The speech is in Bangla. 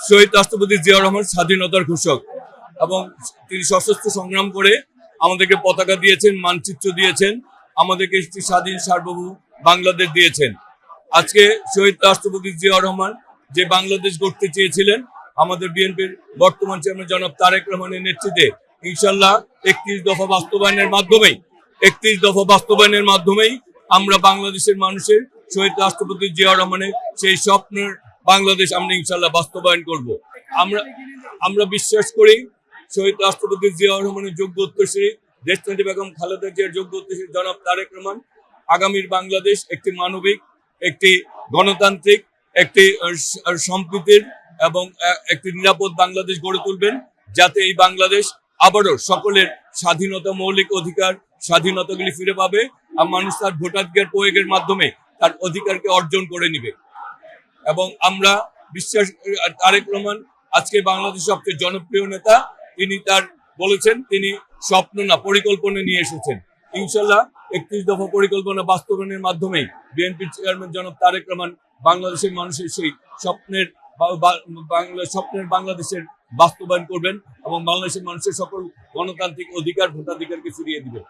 শহীদ রাষ্ট্রপতি জিয়াউর রহমান স্বাধীনতার ঘোষক এবং তিনি সশস্ত্র সংগ্রাম করে আমাদেরকে পতাকা দিয়েছেন, মানচিত্র দিয়েছেন, আমাদেরকে একটি স্বাধীন সার্বভৌম বাংলাদেশ দিয়েছেন। আজকে শহীদ রাষ্ট্রপতি জিয়াউর রহমান যে বাংলাদেশ গড়তে চেয়েছিলেন, আমাদের বিএনপির বর্তমান চেয়ারম্যান জনাব তারেক রহমানের নেতৃত্বে ইনশাল্লাহ 31 দফা বাস্তবায়নের মাধ্যমেই আমরা বাংলাদেশের মানুষের শহীদ রাষ্ট্রপতি জিয়াউর রহমানের সেই স্বপ্নের বাংলাদেশ আমরা ইনশাল্লাহ বাস্তবায়ন করব। আমরা বিশ্বাস করি শহীদ রাষ্ট্রপতি জিয়াউর রহমানের যোগ্য উত্তরসূরি দেশনেত্রী বেগম খালেদা জিয়ার যোগ্য উত্তরসূরি জনাব তারেক রহমান আগামীর বাংলাদেশ একটি মানবিক, একটি গণতান্ত্রিক, একটি সম্প্রীতির এবং একটি নিরাপদ বাংলাদেশ গড়ে তুলবেন, যাতে এই বাংলাদেশ আবারও সকলের স্বাধীনতা, মৌলিক অধিকার, স্বাধীনতাগুলি ফিরে পাবে আর মানুষ তার ভোটাধিকার প্রয়োগের মাধ্যমে তার অধিকারকে অর্জন করে নিবে। এবং আমরা বিশ্বাস, তারেক রহমান আজকে বাংলাদেশের সবচেয়ে জনপ্রিয় নেতা। তিনি বলেছেন তিনি স্বপ্ন না পরিকল্পনা নিয়ে এসেছেন। ইনশাল্লাহ 31 দফা পরিকল্পনা বাস্তবায়নের মাধ্যমে বিএনপির চেয়ারম্যান জনাব তারেক রহমান বাংলাদেশের মানুষের সেই স্বপ্নের বাংলাদেশের বাস্তবায়ন করবেন এবং বাংলাদেশের মানুষের সকল গণতান্ত্রিক অধিকার, ভোটাধিকারকে ফিরিয়ে দিবেন।